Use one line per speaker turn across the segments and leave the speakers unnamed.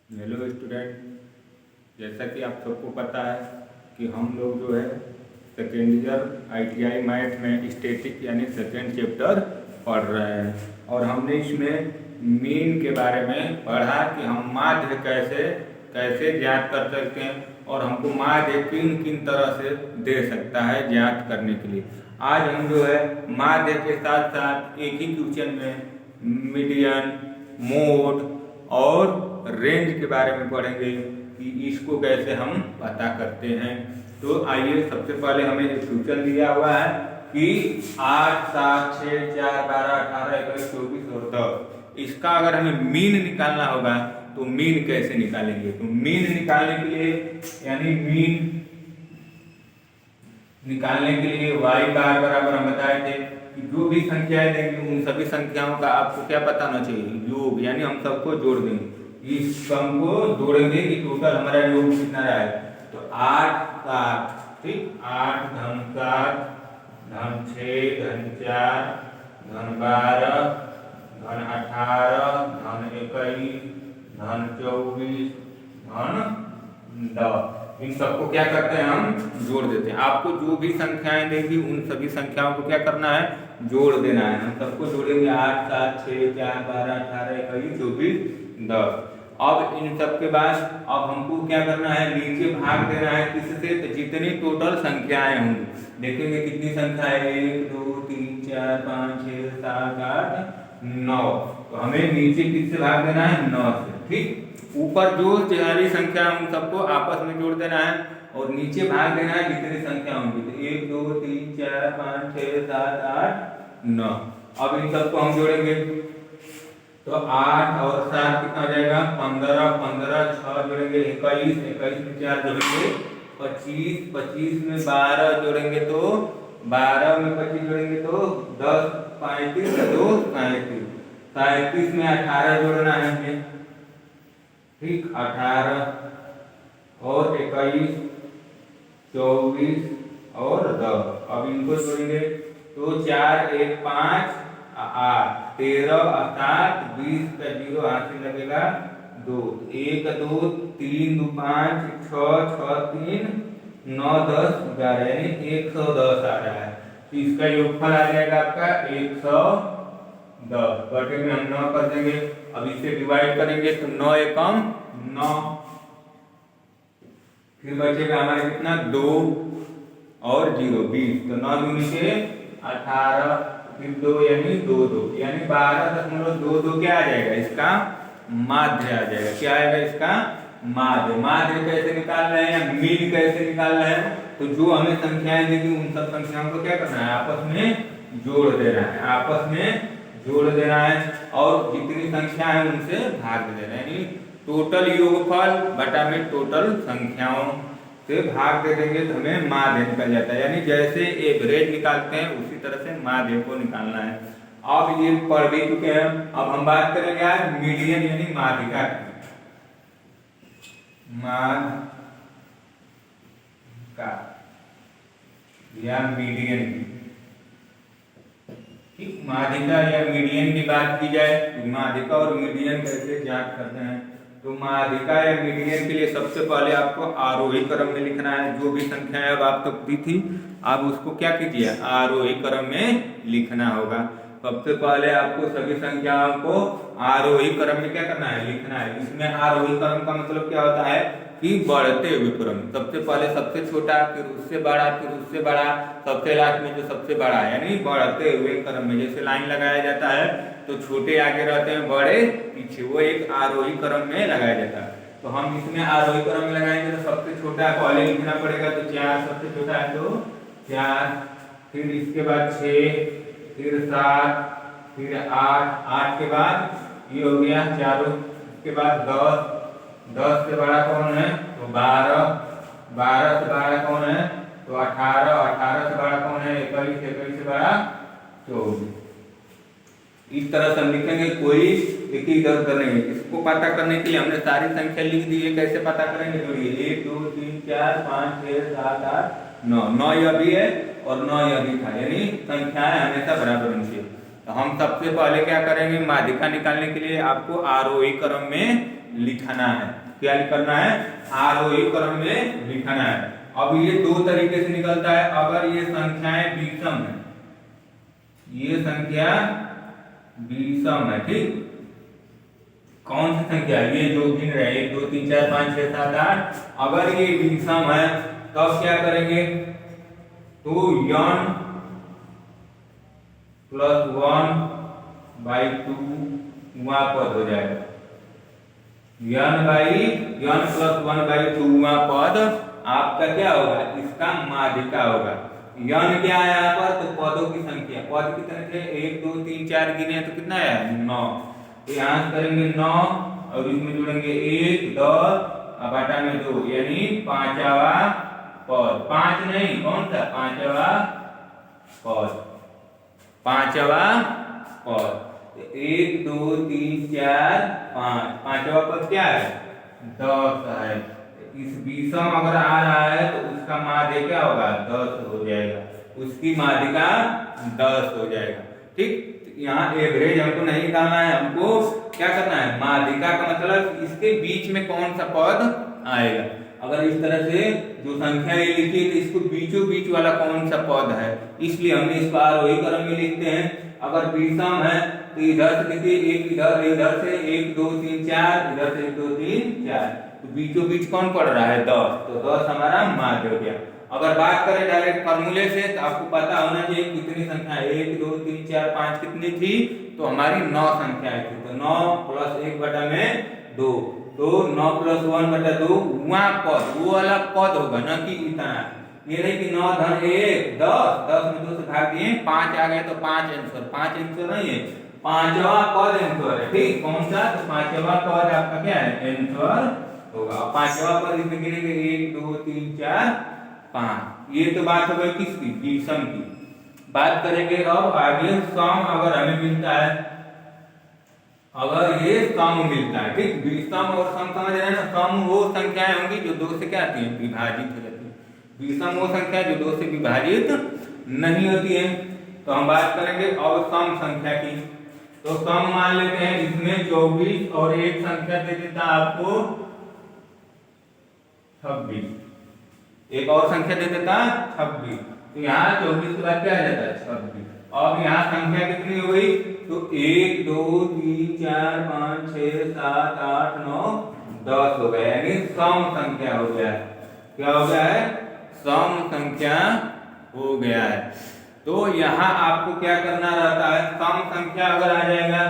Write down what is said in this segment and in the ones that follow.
Hello student, जैसा कि आप सबको पता है कि हम लोग जो है सेकेंड ईयर ITI मैथ में स्टैटिक यानी सेकेंड चैप्टर पढ़ रहे हैं और हमने इसमें मीन के बारे में पढ़ा कि हम माध्य कैसे कैसे ज्ञात कर सकते हैं और हमको माध्य किन किन तरह से दे सकता है ज्ञात करने के लिए। आज हम जो है माध्य के साथ साथ एक ही क्वेश्चन में मीडियन, मोड और रेंज के बारे में पढ़ेंगे कि इसको कैसे हम पता करते हैं। तो आइए, सबसे पहले हमें एक क्वेश्चन दिया हुआ है कि 8, 7, 6, 4, 12, 18, 21, 24 और 10, इसका अगर हमें मीन निकालना होगा तो मीन कैसे निकालेंगे। तो मीन निकालने के लिए यानी मीन निकालने के लिए y बार बराबर हम बताए थे कि जो भी संख्याएं देंगे उन सभी संख्याओं का आपको क्या पता होना चाहिए, योग, यानी हम सबको जोड़ देंगे। इस सम को जोड़ेंगे कि टोटल हमारा योग कितना रहा है। तो 8, 7, ठीक, 8 धन 7 धन 6 धन 4 धन 12 धन 18 धन 21 धन 24 धन 10, इन सबको क्या करते हैं, हम जोड़ देते हैं। आपको जो भी संख्याएं देगी उन सभी संख्याओं को क्या करना है, जोड़ देना है। हम सबको जोड़ेंगे 8, 7, 6, 4, 12, 18, 21, 24, 10। अब इन सब के बाद अब हमको क्या करना है, नीचे भाग देना है किससे, तो जितनी टोटल संख्याएं होंगी। देखेंगे कितनी संख्या है, 1, 2, 3, 4, 5, 6, 7, 8, 9। तो हमें नीचे किससे भाग देना है, 9 से। ठीक, ऊपर जो सारी संख्या उन सबको आपस में जोड़ देना है और नीचे भाग देना है जितनी संख्या होंगी। तो 1, 2, 3, 4, 5, 6, 7, 8, 9। अब इन सबको हम जोड़ेंगे तो 8 और 7 कितना हो जाएगा, 15, 15, 6 जोड़ेंगे 21, 21 में 4 जोड़ेंगे 25, 25 में 12 जोड़ेंगे तो 12 में 25 जोड़ेंगे तो 10, 35, 2, 37, 37 में 18 जोड़ना है हमें। ठीक, 18 और 21, 24 और 10। अब इनको जोड़ेंगे तो 4, 1, 5, 8, 13, 7, 20 का 0 हाथ से लगेगा 2, 1, 2, 3, 2, 5, 6, 6, 3, 9, 10, 11, यानी 110 आ रहा है। तो इसका योगफल आ जाएगा आपका 110। बटे में हम 9 कर देंगे। अब इसे डिवाइड करेंगे तो 9 एकम 9, फिर बचेगा हमारे कितना, 2 और 0, 20। तो 9 दूनी के 18, फिर 2 यानी 2, 2 यानी 12.22 क्या आ जाएगा, इसका माध्य आ जाएगा। क्या आएगा, इसका माध्य। माध्य कैसे निकाल रहे हैं, मीन कैसे निकाल रहे हैं, तो जो हमें संख्याएं देगी उन सब संख्याओं को क्या करना है, आपस में जोड़ देना है, आपस में जोड़ देना है और जितनी संख्या है उनसे भाग देना है। यानी टोटल योगफल बटा में टोटल संख्याओं से भाग दे देंगे तो हमें माध्य निकल जाता है। यानी जैसे एवरेज निकालते हैं उसी तरह से माध्य को निकालना है। अब ये पढ़ भी चुके हैं। अब हम बात करेंगे आज मीडियन यानी माध्यिका की। माध्यिका या मीडियन की, ठीक, माध्यिका या मीडियन की बात की जाए तो माध्यिका और मीडियन कैसे ज्ञात करते हैं। तो माध्यिका या मीडियन के लिए सबसे पहले आपको आरोही क्रम में लिखना है। जो भी संख्याएं अब आप तक दी थी आप उसको क्या कीजिए, आरोही क्रम में लिखना होगा। सबसे पहले आपको सभी संख्याओं को आरोही क्रम में क्या करना है, लिखना है। इसमें आरोही क्रम का मतलब क्या होता है कि बढ़ते हुए क्रम। सबसे पहले सबसे छोटा, फिर उससे बड़ा, फिर उससे बड़ा, सबसे लास्ट में जो सबसे बड़ा है, यानी बढ़ते हुए क्रम में। जैसे लाइन लगाया जाता है तो छोटे आगे रहते हैं, बड़े पीछे, वो एक आरोही क्रम में लगाया जाता है। तो हम इसमें आरोही क्रम में लगाएंगे तो सबसे छोटा पहले लिखना पड़ेगा। तो 4 सबसे छोटा है तो 4, फिर इसके बाद 6, फिर 7, फिर 8, 8 के बाद ये हो गया चारों, इसके बाद 10, 10 से बड़ा कौन है तो 12, 12 से बड़ा कौन है तो 18, 18 से बड़ा कौन है 21, 21 से बड़ा 24। इस तरह से हम लिखेंगे। कोई देखिए इधर उधर नहीं। इसको पता करने के लिए हमने सारी संख्या लिख दी है। कैसे पता करेंगे, जोड़िए 1, 2, 3, 4, 5, 6, 7, 8, 9। 9 यह भी है और 9 यह भी था, यानी संख्याएं हमेशा बराबर होनी चाहिए। तो हम सबसे पहले क्या करेंगे, माध्यिका निकालने के लिए आपको आरोही क्रम में लिखना है। क्या करना है? आरोही क्रम में लिखना है। अब ये दो तरीके से निकलता है। अगर ये संख्याएं विषम है, ये संख्या विषम है, ठीक, कौन सी संख्या? ये जो गिन रहे हैं 1 2 3 4 5 6 7 8, अगर ये विषम है तब क्या करेंगे? तो n प्लस 1/2 वहां पद हो जाएगा। n प्लस 1/2 वहां पद आपका क्या होगा? इसका माध्यिका होगा। n क्या है यहाँ पर? तो पदों की संख्या। पद कितने थे? 1 2 3 4 गिने तो कितना है? 9। यहाँ करेंगे 9 और इसमें जोड़ेंगे 1 10 बटा में 2, यानी पांचवा पद। 5 नहीं, कौन सा? पांचवा पद, पांचवा पद। 1 2 3 4 5, पांचवा पद क्या है? 10 है। इस विषम अगर आ रहा है तो उसका माध्य क्या होगा? 10 हो जाएगा, उसकी माध्यिका 10 हो जाएगा, ठीक। यहाँ एवरेज हमको नहीं निकालना है, हमको क्या करना है? माध्यिका का मतलब इसके बीच में कौन सा पद आएगा। अगर इस तरह से जो संख्या ये लिखी है तो इसको बीचों बीच वाला कौन सा पद है, इसलिए हमने इसको आरोही क्रम में लिखते हैं। अगर विषम है तो इधर से देखिए, एक इधर, इधर से 1 2 3 4, इधर से 1 2 3 4, तो बीचों बीच कौन पड़ रहा है? 10, तो 10 हमारा माध्य हो गया। अगर बात करें डायरेक्ट फॉर्मूले से तो आपको पता होना चाहिए कितनी संख्या 1 2 3 4 5 कितनी थी? तो हमारी 9 संख्याएं थी। तो 9 प्लस 1 बटा में 2, तो 9 प्लस 1 बटा 2 वहां पद, वो वाला पद होगा, न कि इतना। ये नहीं कि 9 धन 1 10, 10 में 2 से भाग दिए 5 आ गए तो 5 आंसर। 5 आंसर नहीं है, पांचवा पद आंसर है, ठीक। कौन सा? तो पांचवा पद आपका क्या है? आंसर होगा। पांचवा पद इसमें गिनेंगे 1 2 3 4 5। ये तो बात हो गई किसकी? विषम की। बात करेंगे अब आगे सम। अगर हमें मिलता है, अगर ये सम मिलता है, ठीक, विषम और सम समझ रहे हैं ना। सम वो संख्याएं होंगी जो 2 से क्या आती हैं? विभाजित हो जाती है। विषम वो संख्या जो 2 से विभाजित नहीं होती है। तो हम बात करेंगे अब सम संख्या की। तो सम मान लेते हैं, इसमें 24 और एक संख्या दे देता आपको 26, एक और संख्या दे देता 26। तो यहाँ 24 के बाद क्या आ जाता है? 26। अब यहाँ संख्या कितनी हो गई? तो 1 2 3 4 5 6 7 8 9 10 हो गया, यानी सम संख्या हो गया है। क्या हो गया है? सम संख्या हो गया है। तो यहाँ आपको क्या करना रहता है? सम संख्या अगर आ जाएगा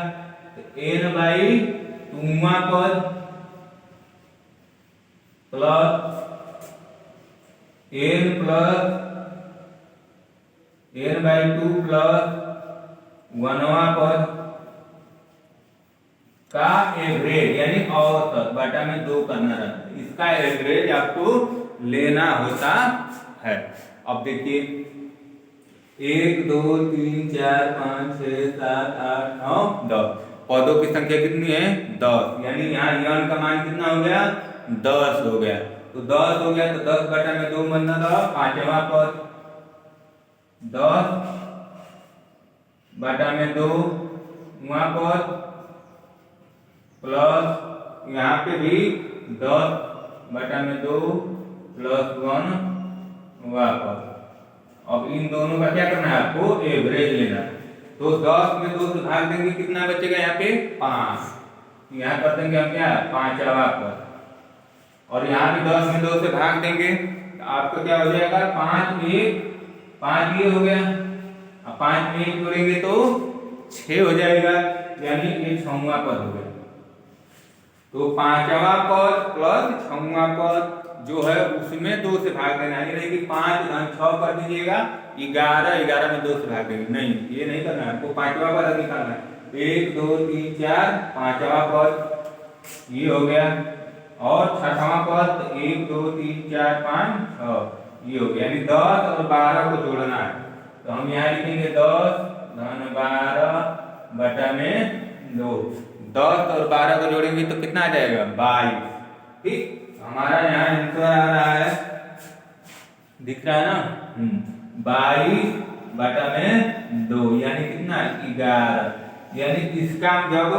तो n/2 पद प्लस n/2 प्लस 1वां पद का एवरेज, यानी औसत बटा में 2 करना रहता है। इसका एवरेज आपको लेना होता है। अब देखिए 1 2 3 4 5 6 7 8 9 10, पदों की संख्या कितनी है? 10, यानी यहाँ n का मान कितना हो गया? 10 हो गया। तो 10 हो गया तो 10 बटा में 2 बनना था पांचवा पद, 10 बटा में 2 वहां पद प्लस यहाँ पे भी 10 बटा में 2 प्लस 1 वहां पद। अब इन दोनों का क्या करना है? आपको एवरेज लेना है। तो 10 में 2 से भाग देंगे, कितना बचेगा यहाँ पे? 5। यहाँ कर देंगे हम क्या? पांचवा पद। और यहाँ भी 10 में 2 से भाग देंगे तो आपका क्या हो जाएगा? 5 ये हो गया। अब 5 में 1 जोड़ेंगे तो 6 हो जाएगा, यानी ये 6वां पद हो गया। तो पांचवा पद प्लस 6वां पद जो है उसमें 2 से भाग देना है। नहीं कि 5 धन 6 कर दीजिएगा 11 में 2 से भाग देंगे, नहीं, ये नहीं करना है। आपको पांचवा पद निकालना है। 1 2 3 4 पांचवा पद ये हो गया, और छठवां पद 1 2 3 4 5 6 ये हो गया, यानी 10 और 12 को जोड़ना है। तो हम यहाँ लिखेंगे 10 धन 12 बटा में 2। 10 और 12 को जोड़ेंगे तो कितना आ जाएगा? 22। ठीक, हमारा यहाँ आंसर आ रहा है, दिख रहा है ना? 22 बटा में 2, यानी कितना? 11। यानी इसका जब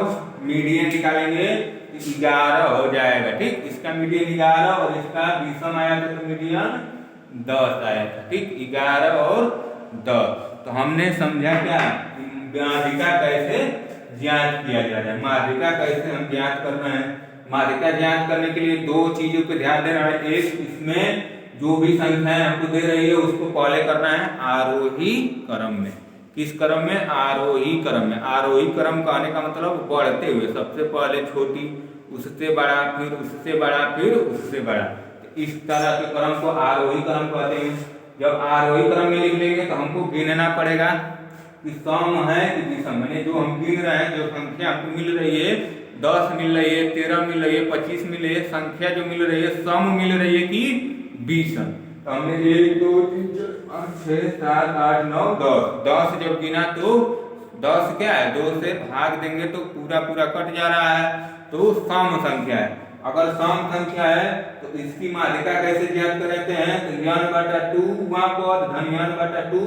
मीडियन निकालेंगे 11 हो जाएगा। ठीक, इसका मीडियन 11 और इसका 20 आया था तो मीडियन 10 आया था। ठीक, 11 और 10। तो हमने समझा क्या माध्यिका कैसे ज्ञात किया जाता है। माध्यिका कैसे हम ज्ञात कर रहे हैं। माध्यिका ज्ञात करने के लिए दो चीजों पे ध्यान देना है। एक, इसमें जो भी संख्याएं हमको दे रही है उसको पहले करना है आरोही क्रम में। किस क्रम में? आरोही क्रम में। आरोही क्रम कहने का मतलब बढ़ते हुए, सबसे पहले छोटी, उससे बड़ा, फिर उससे बड़ा, फिर उससे बड़ा। तो इस तरह के क्रम को आरोही क्रम कहते हैं। जब आरोही क्रम में लिख लेंगे तो हमको गिनना पड़ेगा कि सम है कि विषम। मैंने जो हम गिन रहे हैं, जो संख्या हमको मिल रही है, 10 मिल रही है, 13 मिल रही है, 25 मिल रही है, संख्या जो मिल रही है सम मिल रही है कि विषम। तो हमने 1 2 3 4 5 6 7 8 9 10 10 जब गिना तो 10 क्या है, 2 से भाग देंगे तो पूरा पूरा कट जा रहा है, तो सम संख्या है। अगर सम संख्या है तो इसकी माध्यिका कैसे ज्ञात करते हैं? तो n बटा 2वां पद धन n बटा 2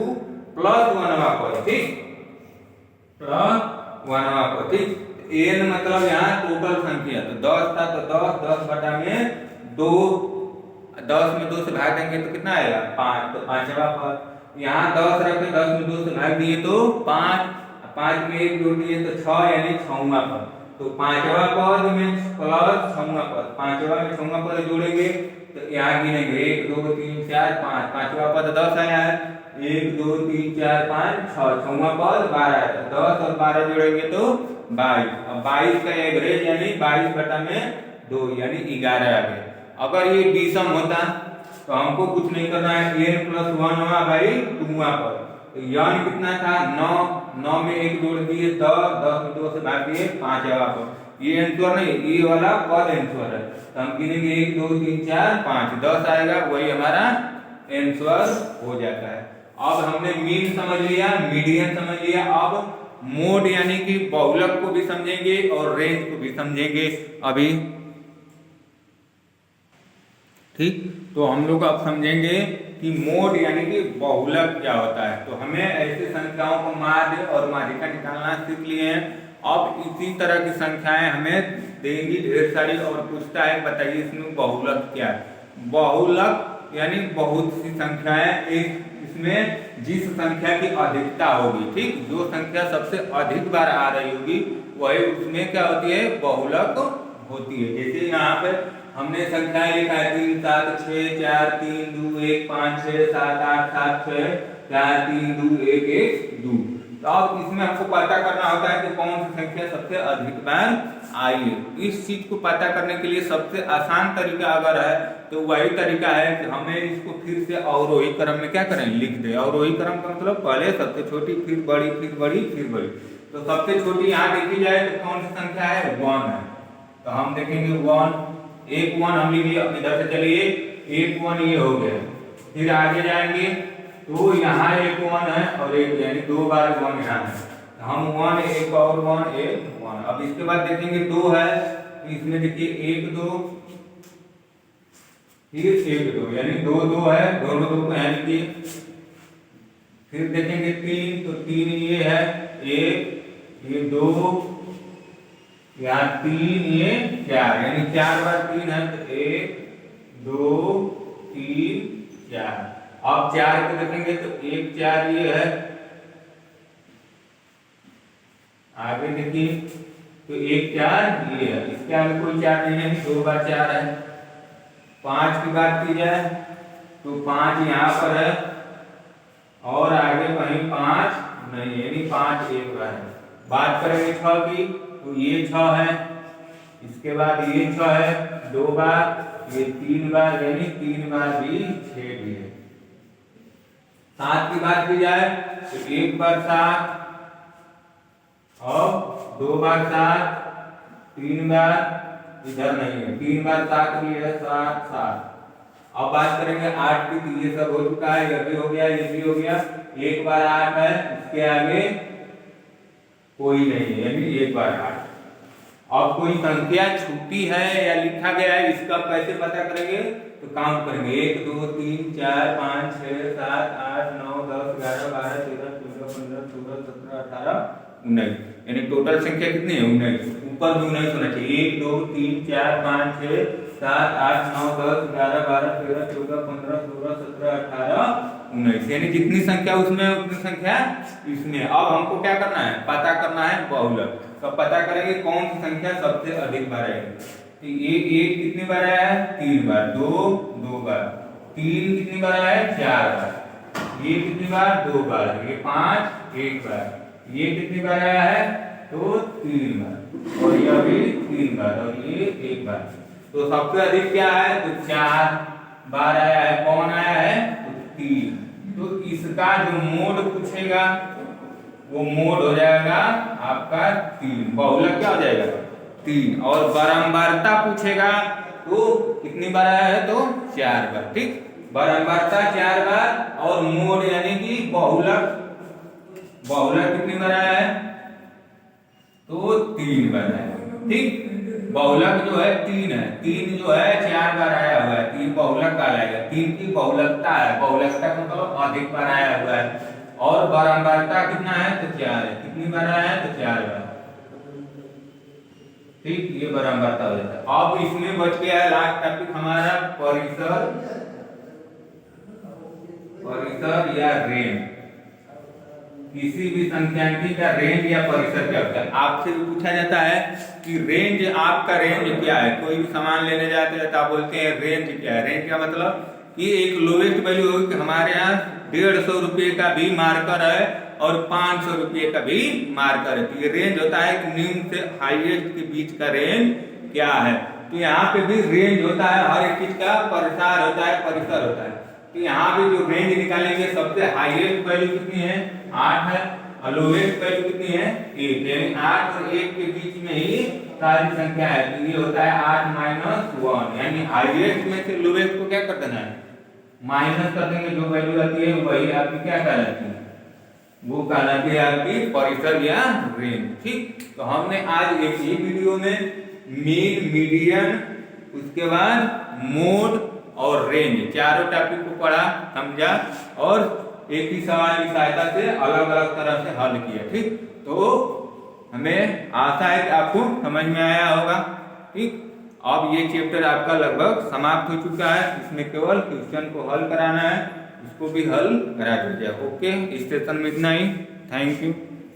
प्लस 1वां पद। ठीक, प्लस 1वां पद। ठीक, n मतलब यहाँ टोटल संख्या, तो 10 था तो 10, 10 बटा में 2, 10 में 2 से भाग देंगे तो कितना आएगा? 5, तो 5वां पद। यहाँ 10 रखे, 10 में 2 से भाग दिए तो 5, 5 में 1 जोड़ दिए तो 6, यानी 6वां पद। तो 5वां पद में प्लस 6वां पद, 5वां में 6वां पद जोड़ेंगे तो यहाँ गिनेंगे 1 2 3 4 5, 5वां पद 10 आया है, 1 2 3 4 5 6, 6वां पद 12 है, 10 और 12 जोड़ेंगे तो 22। अब 22 का एवरेज यानी 22 बटा में 2 यानी 11 आ गया। अगर ये विषम होता तो हमको कुछ नहीं करना है, n प्लस 1वां बाई 2वां पद। तो n कितना था? 9, 9 में 1 जोड़ दिए 10, 10 में 2 से भाग दिए 5वां पद। ये आंसर नहीं, ये वाला पद आंसर है। तो हम गिनेंगे 1 2 3 4 5, 10 आएगा, वही हमारा आंसर हो जाता है। अब हमने मीन समझ लिया, मीडियन समझ लिया। अब मोड यानी कि बहुलक को भी समझेंगे और रेंज को भी समझेंगे अभी। ठीक, तो हम लोग अब समझेंगे कि मोड यानी कि बहुलक क्या होता है। तो हमें ऐसे संख्याओं को माध्य और माध्यिका निकालना सीख लिए हैं। अब इसी तरह की संख्याएं हमें देंगी ढेर सारी और पूछता है बताइए इसमें बहुलक क्या है। बहुलक यानी बहुत सी संख्याएं, इसमें जिस संख्या की अधिकता होगी, ठीक, जो संख्या सबसे अधिक बार आ रही होगी वही उसमें क्या होती है? बहुलक होती है। जैसे यहाँ पे हमने संख्याएं लिखा है 3 7 6 4 3 2 1 5 6 7 8 7 6 4 3 2 1 1 2। तो अब इसमें हमको पता करना होता है कि कौन सी संख्या सबसे अधिक बार आई है। इस चीज को पता करने के लिए सबसे आसान तरीका अगर है तो वही तरीका है कि हमें इसको फिर से अवरोही क्रम में क्या करें? लिख दे। अवरोही क्रम का मतलब पहले सबसे छोटी, फिर बड़ी, फिर बड़ी, फिर बड़ी। तो सबसे छोटी यहाँ देखी जाए तो कौन सी संख्या है? 1 है। तो हम देखेंगे 1, एक 1 हम लिख लिया। इधर से चलिए, एक 1 ये हो गया। फिर आगे जाएंगे तो यहाँ एक 1 है और एक, यानी 2 बार 1 यहाँ है। हम 1 एक और 1 एक 1। अब इसके बाद देखेंगे 2 है, इसमें देखिए 1 2 फिर 1 2, यानी 2 2 है, दोनों 2 को यहाँ लिखिए। फिर देखेंगे 3, तो 3 ये है, 1 ये 2, यहाँ 3 ये 4, यानी 4 बार 3 है तो 1 2 3 4। अब 4 को देखेंगे तो 1 4 ये है। आगे देखिए तो 1 4 ये है, इसके आगे कोई 4 नहीं है, 2 बार 4 है। 5 की बात की जाए तो 5 यहाँ पर है और आगे कहीं 5 नहीं, यानी 5 एक बार है। बात करेंगे 6 की तो ये 6 है, इसके बाद ये 6 है 2 बार, ये 3 बार, यानी 3 बार भी 6 भी है। 7 की बात की जाए तो 1 बार 7 और 2 बार 7, 3 बार इधर नहीं है, 3 बार 7 भी है, 7 7। अब बात करेंगे 8 की तो ये सब हो चुका है, ये भी हो गया, ये भी हो गया। 1 बार 8 है, इसके आगे कोई नहीं है, यानी 1 बार 8। अब कोई संख्या छूटी है या लिखा गया है, इसका कैसे पता करेंगे? तो काउंट करेंगे 1 2 3 4 5 6 7 8 9 10 11 12 13 14 15 16 17 18 19, यानी टोटल संख्या कितनी है? 19। ऊपर भी 19 होना चाहिए। 1 2 3 4 5 6 7 8 9 10 11 12 13 14 15 16 17 18 19 यानी जितनी संख्या उसमें उतनी संख्या इसमें। अब हमको क्या करना है, पता करना है बहुलक। तो पता करेंगे कौन सी संख्या सबसे अधिक बार आएगी। तो एक कितनी बार आया है, 3 बार। 2 2 बार। 3 कितनी बार आया है, 4 बार। ये कितनी बार, 2 बार। ये 5 1 बार। ये कितनी बार आया है, तो 3 बार। और ये भी 3 बार और ये 1 बार। तो सबसे अधिक क्या है, तो 4 बार आया है। कौन आया है, तो 3। तो इसका जो मोड पूछेगा वो मोड हो जाएगा आपका 3। बहुलक क्या हो जाएगा, 3। और बारंबारता पूछेगा तो कितनी बार आया है, तो 4 बार। ठीक, बारंबारता 4 बार और मोड यानी कि बहुलक कितनी बार आया है, तो 3 बार आया है। ठीक, बहुलक जो है 3 है। 3 जो है 4 बार आया हुआ है। 3 बहुलक कहलाएगा। 3 की बहुलकता है। बहुलकता का मतलब अधिक बार आया हुआ है। और बारंबारता कितना है, तो 4 है। कितनी बार आया है, तो 4 बार। ठीक, ये बारंबारता हो जाता है। अब इसमें बच गया है लास्ट टॉपिक हमारा परिसर या रेंज। किसी भी संख्यांकी का रेंज या परिसर क्या होता है। आपसे भी पूछा जाता है कि रेंज, आपका रेंज क्या है। कोई भी सामान लेने जाते हैं तो आप बोलते हैं रेंज क्या है। रेंज का मतलब कि एक लोवेस्ट वैल्यू होगी कि हमारे यहाँ 150 रुपये का भी मार्कर है और 500 रुपये का भी मार्कर है। तो ये रेंज होता है कि निम्न से हाईएस्ट के बीच का रेंज क्या है। तो यहाँ पे भी रेंज होता है, हर एक चीज का परिसार होता है, परिसर होता है। तो यहाँ पे जो रेंज निकालेंगे सबसे हाईएस्ट वैल्यू कितनी है, 8 है। और लोवेस्ट वैल्यू कितनी है, 1। यानी 8 और 1 के बीच में ही सारी संख्या है। तो ये होता है 8 - 1। यानी हाईएस्ट में से लोवेस्ट को क्या कर देना है, माइनस कर देंगे। जो वैल्यू आती है वही आपकी क्या कहलाती है, वो कहलाती है आपकी परिसर या रेंज। ठीक, तो हमने आज एक ही वीडियो में मीन, मीडियन, उसके बाद मोड और रेंज चारों टॉपिक को पढ़ा, समझा और एक ही सवाल की सहायता से अलग अलग तरह से हल किया। ठीक, तो हमें आशा है कि आपको समझ में आया होगा। ठीक, अब ये चैप्टर आपका लगभग समाप्त हो चुका है। इसमें केवल क्वेश्चन को हल कराना है, इसको भी हल करा दीजिए। ओके, इस सेशन में इतना ही। Thank you.